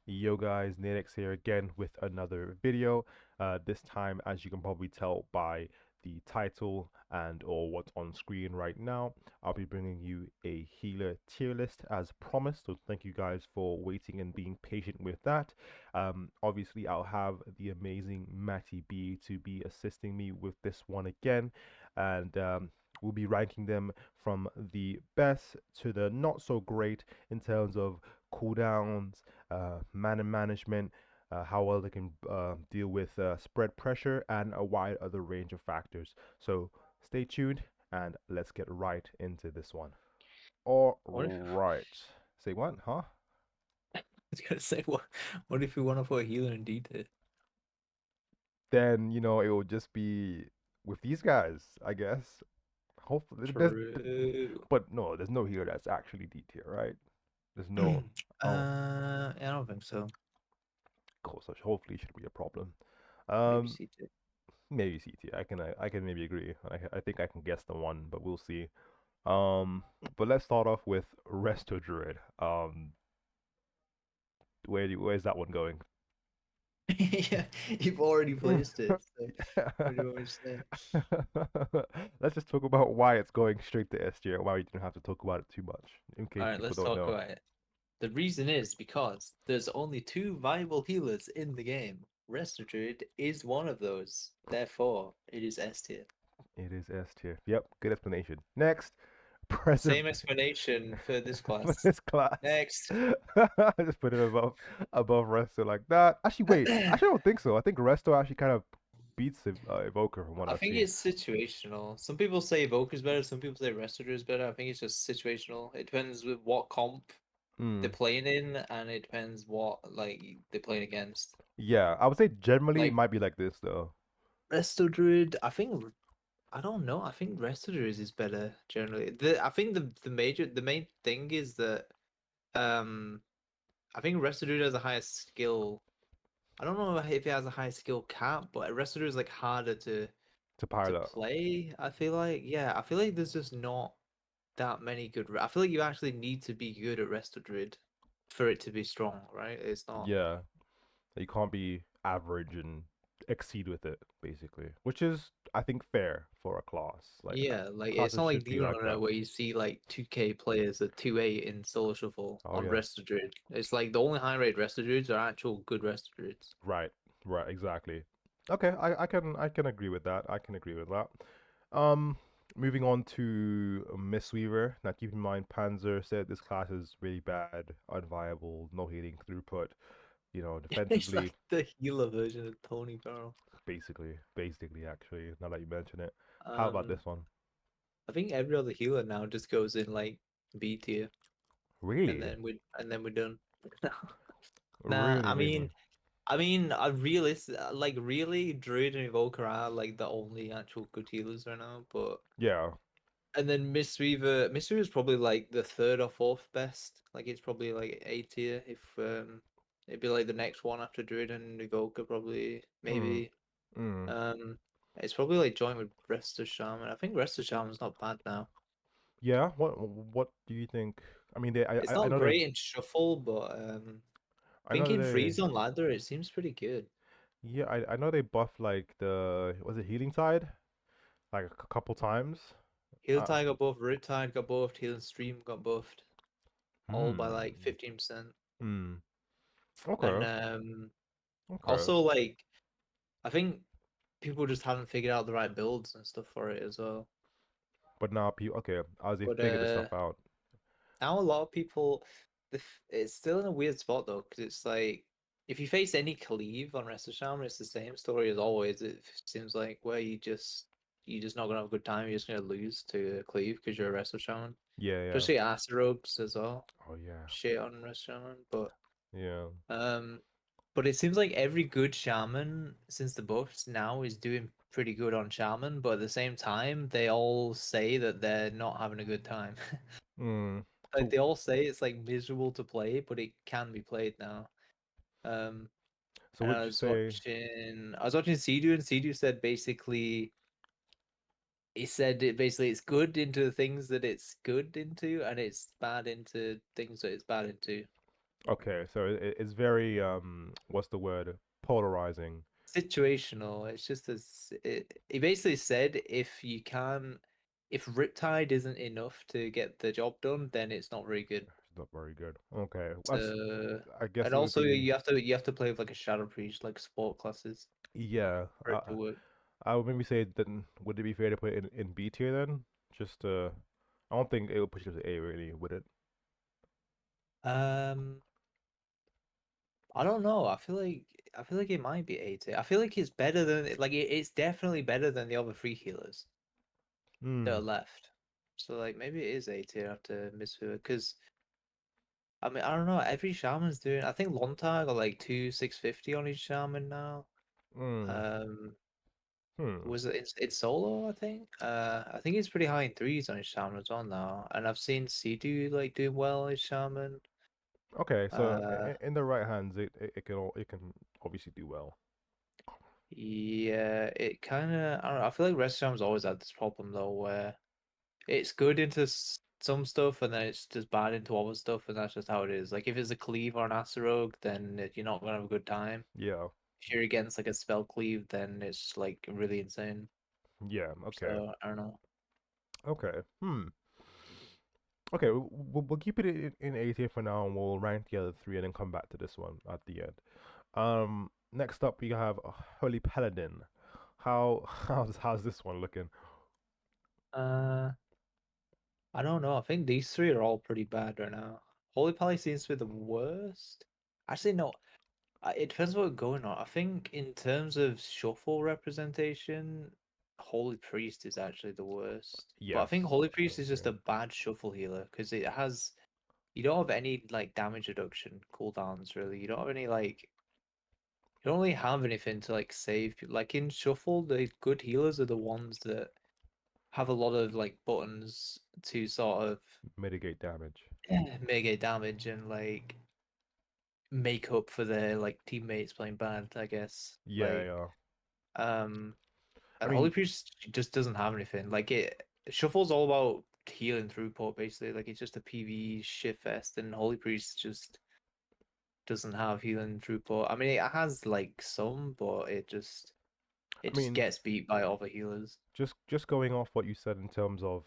Yo guys, Nadex here again with another video. This time, as you can probably tell by the title and or what's on screen right now, I'll be bringing you a healer tier list as promised. So thank you guys for waiting and being patient with that. Obviously, I'll have the amazing Mattyb to be assisting me with this one again, and we'll be ranking them from the best to the not so great in terms of cooldowns, mana management, how well they can deal with spread pressure, and a wide other range of factors. So stay tuned and let's get right into this one. All What if right. Say what? Huh? I was gonna say what if we want to put a healer in detail? Then, it will just be with these guys, I guess. Hopefully, True. but no, there's no healer that's actually D tier, right? There's no. Oh, I don't think so. cool. So hopefully, it shouldn't be a problem. Maybe Um, C2. Maybe CT. I can maybe agree. I think I can guess the one, but we'll see. But let's start off with Resto Druid. Where's that one going? Yeah, you've already placed it. So what do you want me to say? Let's just talk about why it's going straight to S tier. Why we didn't have to talk about it too much, in All case right, people let's don't talk know. about it. The reason is because there's only two viable healers in the game. Restitude is one of those. Therefore, it is S tier. It is S tier. Yep, good explanation. Next, Same Preserve explanation for this for class. this class. Next. Just put it above Resto like that. Actually, wait. Actually, I don't think so. I think Resto actually kind of beats Evoker from what I I've think seen. it's situational. Some people say Evoker's better, some people say Restorator is better. I think it's just situational. It depends with what comp they're Mm. playing in, and it depends what like they're playing against. Yeah, I would say generally it Like might be like this though. Resto Druid, I don't know. I think Resto Druid is better generally. I think the main thing is that um I think Resto Druid has a higher skill. I don't know if it has a higher skill cap, but Resto Druid is like harder To to pilot. play. I feel like I feel like there's just not that many good. I feel like you actually need to be good at Resto Druid for it to be strong, right? It's not. Yeah, you can't be average and exceed with it basically, which is I think fair for a class. Like Yeah, like it's classes not like should be Demon like Hunter that. where you see like 2K players at 2-8 in solo shuffle Oh on yeah, Resto Druid. It's like the only high rate Resto Druids are actual good Resto Druids. right, right, exactly. Okay, I can agree with that. I can agree with that. Um, Moving on to Mistweaver. Now, keep in mind, Panzer said this class is really bad, unviable, no healing throughput. It's Defensively, like the healer version of Tony Barrow. basically, actually. Now that you mention it, how about Um, this one? I think every other healer now just goes in like B tier, Really, and then we're done. Nah, really, really. I like really, Druid and Evoker are like the only actual good healers right now. But Yeah. and then Mistweaver is probably like the third or fourth best. Like it's probably like A tier if it'd be like the next one after Druid and Evoker probably Mm. maybe. Mm. Um, it's probably like joint with Rest of Shaman. I think Rest of Shaman's not bad now. Yeah. What do you think? I mean, It's I not know they great in Shuffle, but I I think know in they Freeze on Ladder it seems pretty good. yeah I know they buffed like the was it Healing Tide like a couple times. Heal Uh. Tide got buffed, Riptide got buffed, Heal and Stream got buffed, all by like Hmm. 15%. Hmm. And Okay. Okay. also like I think people just haven't figured out the right builds and stuff for it as well. But now people okay, as they But figure this stuff out. now a lot of people, it's still in a weird spot though, because it's like if you face any cleave on Rest of Shaman, it's the same story as always. It seems like where you're just not gonna have a good time. You're just gonna lose to a cleave because you're a Rest of Shaman, Yeah, yeah. especially Asterogues as well. Oh yeah. Shit on Rest Shaman, Yeah. um, but it seems like every good shaman since the buffs now is doing pretty good on shaman, but at the same time, they all say that they're not having a good time. Hmm. Like So they all say it's like miserable to play, but it can be played now. Um, so and would you say I was watching Cedu, and Cedu said basically, he said it basically it's good into the things that it's good into, and it's bad into things that it's bad into. Okay, so it's very what's the word? Polarizing. Situational. It's just as he basically said if Riptide isn't enough to get the job done, then it's not very good. It's not very good. Okay, that's So I guess and it would also be you have to play with like a Shadow Priest, like support classes yeah. for it to work. I would maybe say then would it be fair to put it in B tier then? Just I don't think it would push it to A really, would it? Um, I don't know. I feel like it might be A tier. I feel like it's better than it's definitely better than the other three healers that are Hmm. left. So like maybe it is A tier after Misfit because I mean I don't know. Every shaman's doing. I think Lontar got like 2,650 on each shaman now. Hmm. Um, Hmm. was it it's solo? I think it's pretty high in threes on his shaman as well now. And I've seen Sidu like doing well on his shaman. Okay, so Uh, in the right hands, it can obviously do well. yeah, it kind of. I don't know. I feel like Restorm's always had this problem though, where it's good into some stuff and then it's just bad into other stuff, and that's just how it is. Like if it's a cleave or an Acerog, then you're not gonna have a good time. Yeah. If you're against like a spell cleave, then it's like really insane. Yeah. Okay. So I don't know. Okay. Hmm. Okay, we'll keep it in A tier for now, and we'll rank the other three, and then come back to this one at the end. Next up we have Holy Paladin. How's this one looking? Uh, I don't know. I think these three are all pretty bad right now. Holy Pally seems to be the worst. Actually, no. It depends what's going on. I think in terms of shuffle representation, Holy Priest is actually the worst. But I Yes, think Holy I Priest would is agree. just a bad shuffle healer because it has you don't have any like damage reduction cooldowns really. You don't have any like you don't really have anything to like save people. Like in shuffle, the good healers are the ones that have a lot of like buttons to sort of Mitigate damage. mitigate damage and like make up for their like teammates playing bad, I guess. Yeah, yeah. Um I and Holy mean, Priest just doesn't have anything. Like it Shuffle's all about healing throughput basically. Like it's just a PvE shit fest and Holy Priest just doesn't have healing throughput. I mean it has like some, but it I just mean, gets beat by other healers. just going off what you said in terms of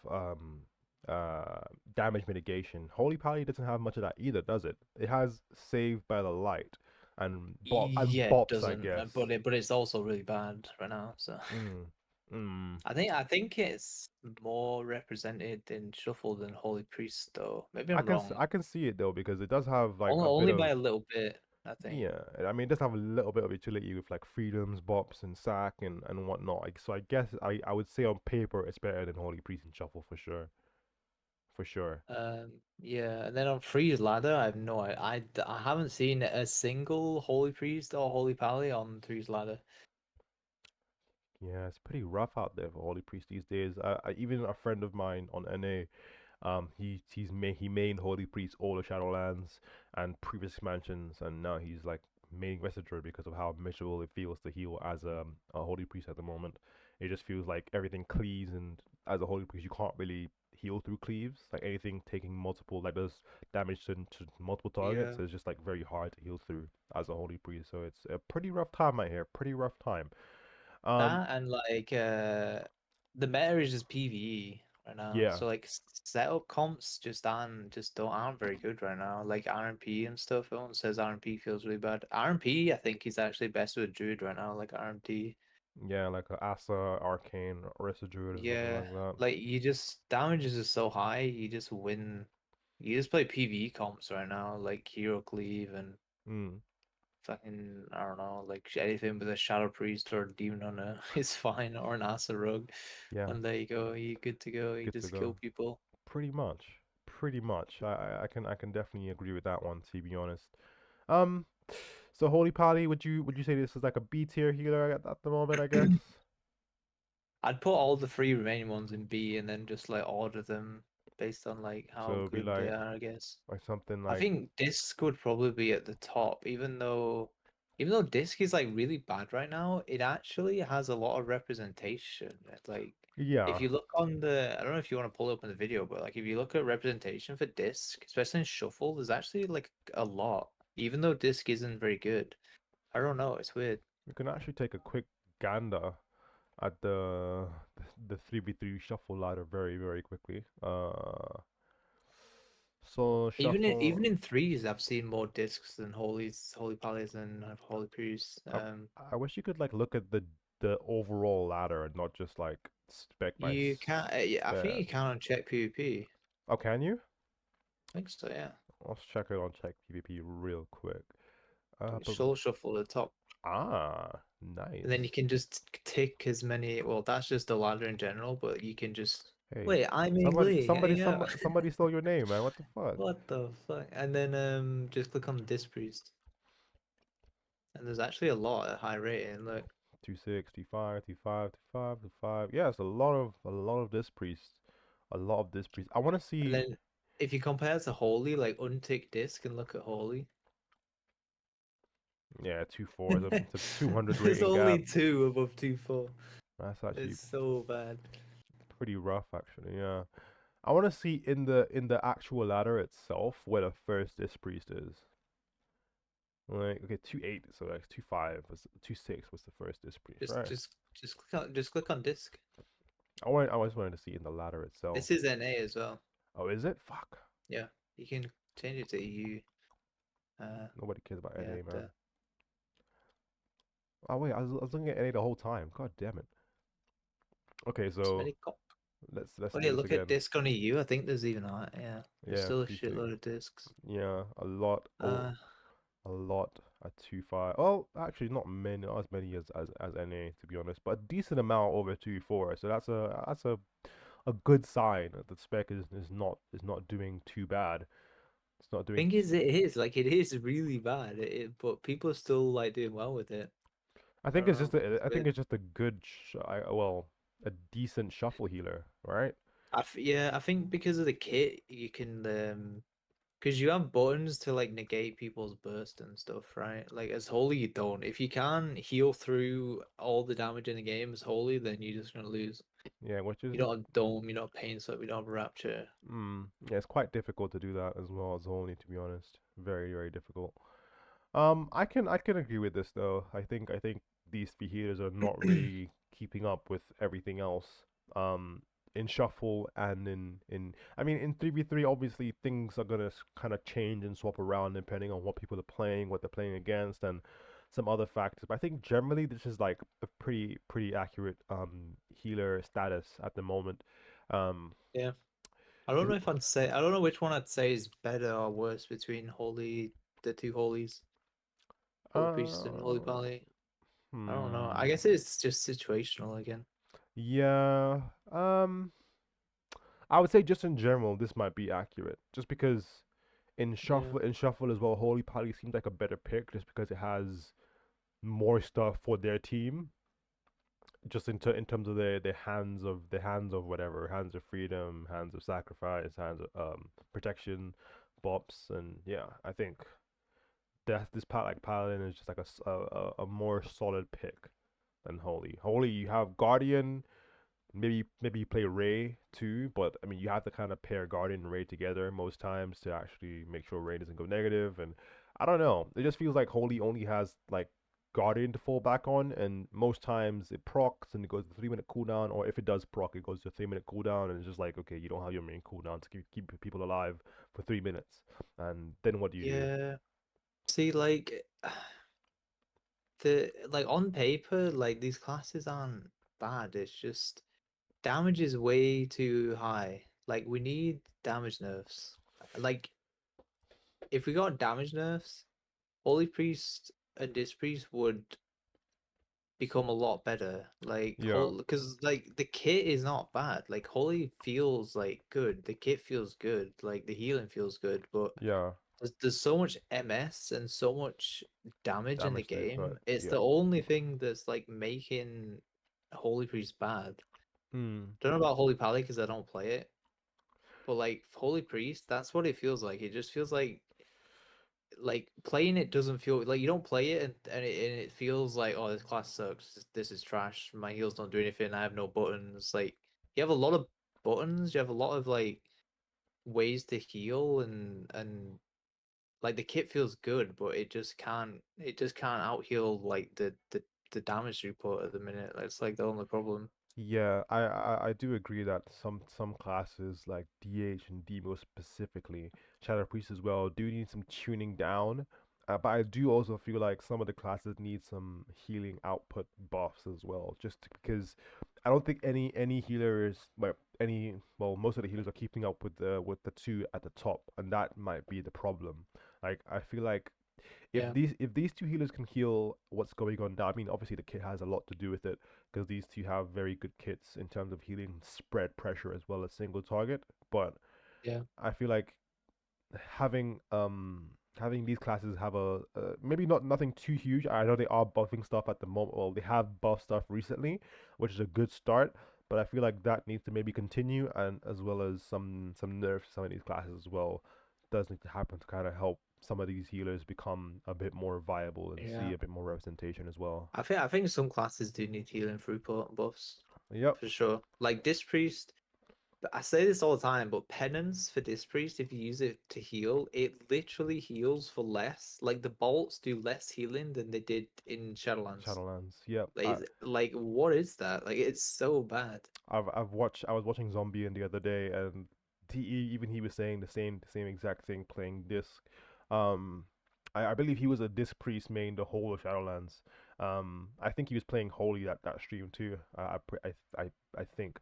damage mitigation. Holy Pally doesn't have much of that either, does it? It has Saved by the Light and Yeah, it bops, I doesn't, guess. but it's also really bad right now. So Mm, mm. I think it's more represented in Shuffle than Holy Priest though. Maybe I'm wrong. I can see it though because it does have like Only a bit only by of a little bit, I think. yeah. I mean, it does have a little bit of utility with like freedoms, bops, and sack and whatnot. So I guess I would say on paper it's better than Holy Priest and Shuffle for sure, for sure. Yeah, and then on Freeze Ladder, I have no I haven't seen a single Holy Priest or Holy Pally on Freeze Ladder. Yeah, it's pretty rough out there for Holy Priest these days. Even a friend of mine on NA, he mained Holy Priest all the Shadowlands and previous expansions, and now he's like main Resident because of how miserable it feels to heal as a Holy Priest at the moment. It just feels like everything cleaves, and as a Holy Priest, you can't really heal through cleaves. Like anything taking multiple, like does damage to multiple targets, Yeah. is just like very hard to heal through as a Holy Priest. So it's a pretty rough time out here. Pretty rough time. Um, That and like the meta is just PvE right now. yeah, So like setup comps just aren't very good right now. Like RMP and stuff. Everyone says RMP feels really bad. RMP I think is actually best with Druid right now, like RMT. yeah, like a Asa, Arcane, Orisa Druid, or something Yeah. like that. Like you just damage is just so high, you just win. You just play PvE comps right now, like Hero Cleave and Mm, fucking I don't know, like anything with a Shadow Priest or Demon Hunter is fine, or an Asa Rogue. yeah, And there you go, you're good to go. You good to just kill go. people. Pretty much, pretty much. I can definitely agree with that one. To be honest. Um, so Holy Pally, would you say this is like a B tier healer at the moment? I guess. I'd put all the three remaining ones in B and then just like order them based on like So how it'd be good they are, I guess. like something I like think Disc would probably be at the top, even though Disc is like really bad right now, it actually has a lot of representation. Like yeah, if you look on the I don't know if you want to pull it up in the video, but like if you look at representation for Disc, especially in Shuffle, there's actually like a lot. even though disc isn't very good. I don't know. It's weird. We can actually take a quick gander at the 3v3 shuffle ladder very quickly. So Even shuffle. in threes, I've seen more discs than holy pallies and holy priests. I, I wish you could like look at the overall ladder and not just like spec by You can't. Yeah, I think spec. you can on check PvP. Oh, can you? I think so. Yeah. Let's check it on check PvP real quick. But Soul shuffle at the top, and then you nice. can just tick as many. Well, that's just the ladder in general, but you can just Hey, wait. I'm Lee. Hang out. somebody stole your name, man. What the fuck? What the fuck? And then just click on disc priest, and there's actually a lot at high rating. Look, 26, T5, T5, T5, T5. Yeah, it's a lot of this priest. A lot of this priest. I want to and see. then if you compare to holy, like untick disc and look at holy. Yeah, 2-4. It's a 200 There's rating only gap. two above 2-4. That's actually It's so bad. pretty rough, actually. Yeah. I want to see in the actual ladder itself where the first this priest is. Like, okay, 2-8. So like 2-5 was 2-6 was the first this priest, Just right? just just click on disc. I just wanted to see in the ladder itself. This is NA as well. Oh, is it? Fuck. Yeah, you can change it to EU. Nobody cares about Yeah, NA, man. Oh wait, I was looking at NA the whole time. God damn it. Okay, so Smelly cock. let's Oh do yeah, this look at again. disc on EU. I think there's even that. Yeah, there's Yeah, still a PT. shitload of discs. Yeah, a lot. Oh, Uh, a lot at 2-5. Oh, actually, not as many as NA to be honest, but a decent amount over 2-4. So that's a good sign that the spec is not doing too bad. It's not doing. thing is, it is like it is really bad. But people are still like doing well with it. I I think don't it's know. just It's I think weird. it's just a good well, a decent shuffle healer, right? Yeah, I think because of the kit, you can because you have buttons to like negate people's burst and stuff, right? Like as holy, you don't. If you can heal through all the damage in the game as holy, then you're just gonna lose. Yeah, which is You don't have dome, you don't have pain, so you don't have rapture. yeah, it's quite difficult to do that as well as only to be honest. Very difficult. I can agree with this though. I think these three healers are not really keeping up with everything else. Um, in shuffle and in I mean in 3v3 obviously things are gonna kind of change and swap around depending on what people are playing, what they're playing against, and some other factors. But I think generally this is like a pretty accurate healer status at the moment. Um, Yeah. I don't is know it, if I'd say I don't know which one I'd say is better or worse between holy the two holies, holy priest and holy uh, pally. I don't know. I hmm. guess it's just situational again. Yeah. I would say just in general, this might be accurate. Just because Yeah. in shuffle as well, Holy Pally seems like a better pick, just because it has more stuff for their team. Just in terms of their hands of whatever, hands of freedom, hands of sacrifice, hands of protection, bops, and yeah, I think that this part like Paladin is just like a more solid pick than Holy. Holy, you have Guardian. Maybe you play Ray too, but I mean you have to kind of pair Guardian and Ray together most times to actually make sure Ray doesn't go negative. And I don't know, it just feels like Holy only has like Guardian to fall back on, and most times it procs and it goes to 3 minute cooldown, or if it does proc, it goes to a 3 minute cooldown, and it's just like okay, you don't have your main cooldown to keep people alive for 3 minutes, and then what do you do? Yeah. See, like the like on paper, like these classes aren't bad. It's just damage is way too high. Like we need damage nerfs. Like if we got damage nerfs, Holy Priest and Disc Priest would become a lot better. Like Yeah, whole because like the kit is not bad. Like Holy feels like good. The kit feels good. Like the healing feels good, but yeah, there's so much MS and so much damage in the damage they game. put. It's Yeah. the only thing that's like making Holy Priest bad. Hmm. Don't know about Holy Pally because I don't play it, but like Holy Priest, that's what it feels like. It just feels like playing it doesn't feel like you don't play it and it feels like oh this class sucks. This is trash. My heals don't do anything. I have no buttons. Like you have a lot of buttons. You have a lot of like ways to heal and like the kit feels good, but it just can't out heal like the damage report at the minute. That's like the only problem. Yeah, I do agree that some classes like DH and Demo specifically, Shadow Priest as well, do need some tuning down. But I do also feel like some of the classes need some healing output buffs as well, because I don't think any healer is most of the healers are keeping up with the two at the top, and that might be the problem. Like I feel like Yeah, if these two healers can heal what's going on now, I mean, obviously the kit has a lot to do with it because these two have very good kits in terms of healing spread pressure as well as single target. But yeah, I feel like having having these classes have maybe not nothing too huge. I know they are buffing stuff at the moment. Well, they have buffed stuff recently, which is a good start. But I feel like that needs to maybe continue, and as well as some nerfs to some of these classes as well does need to happen to kind of help some of these healers become a bit more viable and see yeah. a bit more representation as well. I think some classes do need healing throughput buffs Yep, for sure. Like Disc Priest, but I say this all the time, but Penance for Disc Priest, if you use it to heal, it literally heals for less. Like the bolts do less healing than they did in Shadowlands. Shadowlands. Yep, Like what is that? Like it's so bad. I've watched. I was watching Zombie in the other day, and even he was saying the same exact thing playing disc. Um, I believe he was a disc priest main the whole of Shadowlands. I think he was playing Holy that stream too. I think.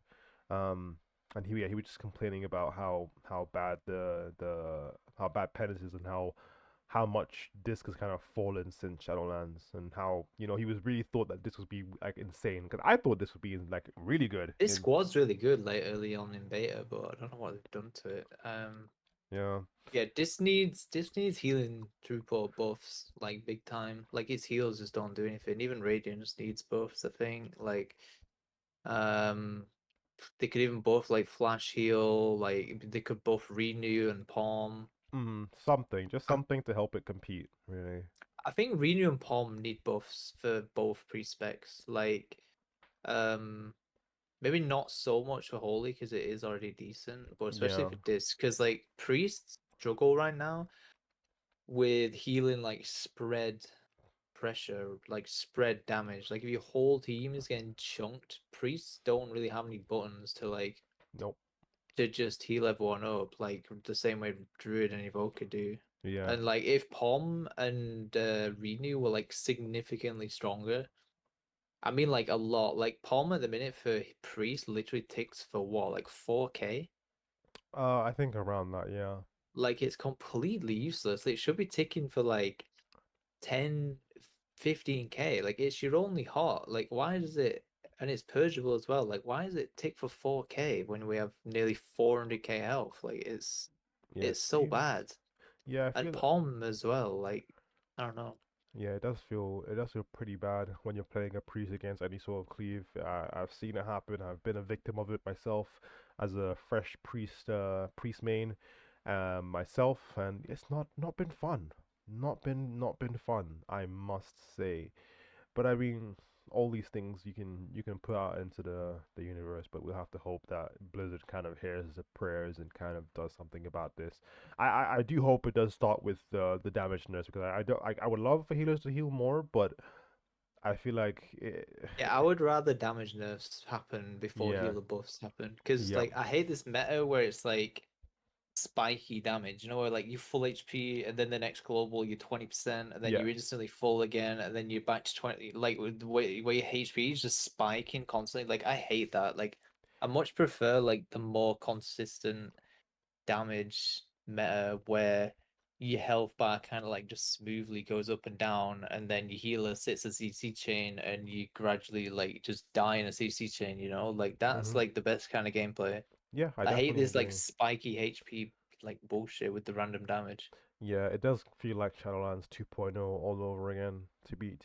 Um, and he was just complaining about how bad the how bad Penance is and how much Disc has kind of fallen since Shadowlands, and how he was really thought that this would be like insane because I thought this would be like really good This in squad's really good like early on in beta, but I don't know what they've done to it. yeah. Yeah, this needs healing throughput buffs like big time. Like its heals just don't do anything. Even Radiance needs buffs, I think. Like um they could even buff like flash heal, like they could buff renew and palm. Something, just I, something to help it compete, really. I think renew and palm need buffs for both pre-specs. Like um maybe not so much for holy because it is already decent, but especially Yeah, for this because like priests struggle right now with healing like spread pressure, like spread damage. Like if your whole team is getting chunked, priests don't really have any buttons nope, to just heal everyone up, like the same way Druid and Evoker do. yeah. And like if Pom and Renew were like significantly stronger, I mean like a lot. Like Pom at the minute for Priest literally ticks for what, like 4K? I think around that, yeah. Like it's completely useless. It should be ticking for like 10, 15K. Like it's your only heart. Like why does it, and it's purgeable as well. Like why does it tick for 4K when we have nearly 400K health? Like Yeah, it it's so seems. bad. Yeah, I And feel. Palm as well. Like I don't know. Yeah, it does feel pretty bad when you're playing a priest against any sort of cleave. I've seen it happen. I've been a victim of it myself as a fresh priest main, myself, and it's not been fun. Not been fun, I must say. But I mean, all these things you can put out into the universe, but we'll have to hope that Blizzard kind of hears the prayers and kind of does something about this. I do hope it does start with the damage nurse because I don't I would love for healers to heal more, but I feel like Yeah, I would rather damage nerfs happen before yeah, healer buffs happen. Because yeah, like I hate this meta where it's like spiky damage, where like you full HP and then the next global you're 20% and then yeah. you're instantly full again and then you're back to 20, like with the way where your HP is just spiking constantly. Like I hate that. Like I much prefer like the more consistent damage meta where your health bar kind of like just smoothly goes up and down and then your healer sits a CC chain and you gradually like just die in a CC chain, like that's Mhm. like the best kind of gameplay. Yeah, I I hate definitely this like agree. spiky HP like bullshit with the random damage. Yeah, it does feel like Shadowlands 2.0 all over again. To be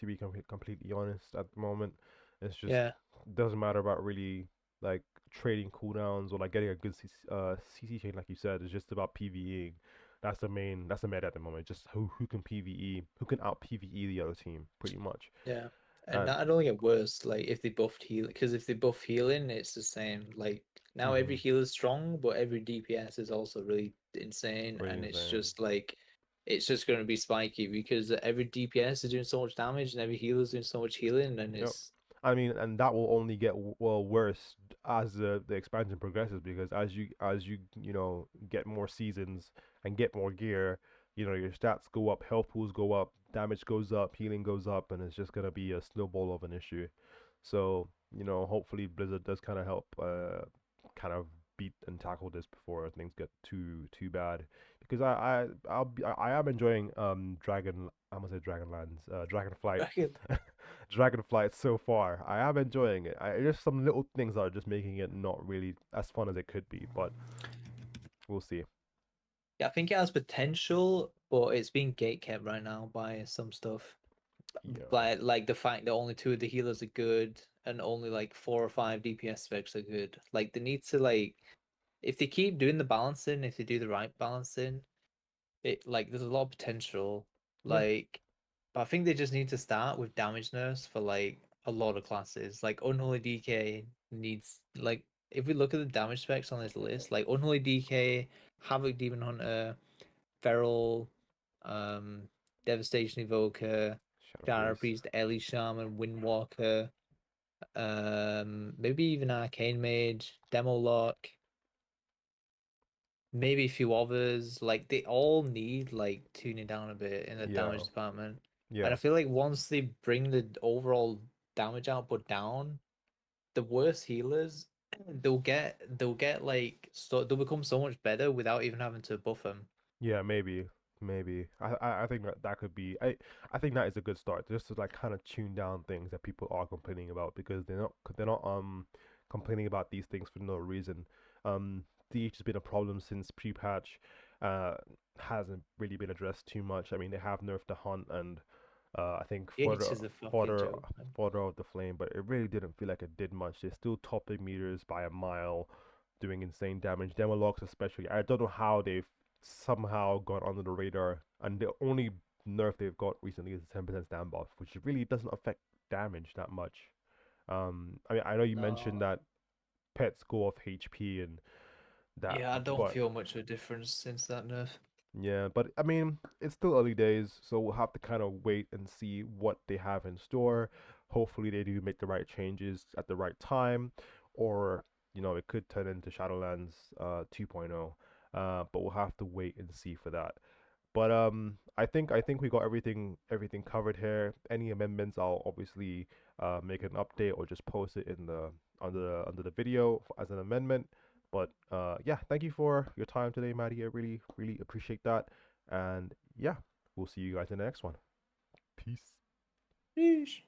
completely honest, at the moment, it's just Yeah. doesn't matter about really like trading cooldowns or like getting a good CC chain, like you said. It's just about PVEing. That's the meta at the moment. Just who can PVE, who can out PVE the other team, pretty much. Yeah. And And that'd only get worse, like if they buffed heal, because if they buff healing, it's the same. Like now every mm-hmm, healer's strong, but every DPS is also really insane, really and it's insane. just like it's just going to be spiky because every DPS is doing so much damage and every healer is doing so much healing, and Yep. it's I mean, and that will only get well worse as the expansion progresses because as you get more seasons and get more gear, your stats go up, health pools go up, damage goes up, healing goes up, and it's just gonna be a snowball of an issue. So hopefully Blizzard does kind of help, kind of beat and tackle this before things get too bad. Because I am enjoying I'm gonna say Dragonlands, Dragonflight. Dragonflight so far. I am enjoying it. Just some little things are just making it not really as fun as it could be, but we'll see. yeah, I think it has potential, but it's being gatekept right now by some stuff. Yeah. Like the fact that only two of the healers are good and only like 4 or 5 DPS specs are good. Like they need to like if they keep doing the balancing, if they do the right balancing, it like there's a lot of potential. Yeah. Like, but I think they just need to start with damage nerfs for like a lot of classes. Like Unholy DK needs like if we look at the damage specs on this list, like Unholy DK, Havoc Demon Hunter, Feral, um, Devastation Evoker, Shadow Gyro Priest. Priest, Ellie Shaman, Windwalker, maybe even Arcane Mage, Demo Lock, maybe a few others. Like they all need like tuning down a bit in the Yeah. damage department. And Yeah. I feel like once they bring the overall damage output down, the worst healers they'll get like so they'll become so much better without even having to buff them. Yeah, maybe. I think that could be. I think that is a good start, just to like kind of tune down things that people are complaining about because they're not complaining about these things for no reason. DH has been a problem since pre-patch. Uh, hasn't really been addressed too much. I mean, they have nerfed the hunt and I think It is a fucking fodder joke, man. fodder of the flame, but it really didn't feel like it did much. They're still topping meters by a mile, doing insane damage. Demolocks especially. I don't know how they've somehow gone under the radar, and the only nerf they've got recently is the 10% stand buff, which really doesn't affect damage that much. I mean, I know you mentioned No. that pets go off HP and that, Yeah, I don't but feel much of a difference since that nerf. yeah, but I mean, it's still early days, so we'll have to kind of wait and see what they have in store. Hopefully, they do make the right changes at the right time, or it could turn into Shadowlands 2.0. But we'll have to wait and see for that. But I think we got everything covered here. Any amendments, I'll obviously make an update or just post it in the under the video as an amendment. But yeah, thank you for your time today, Maddie. I really appreciate that. And yeah, we'll see you guys in the next one. Peace. Sheesh.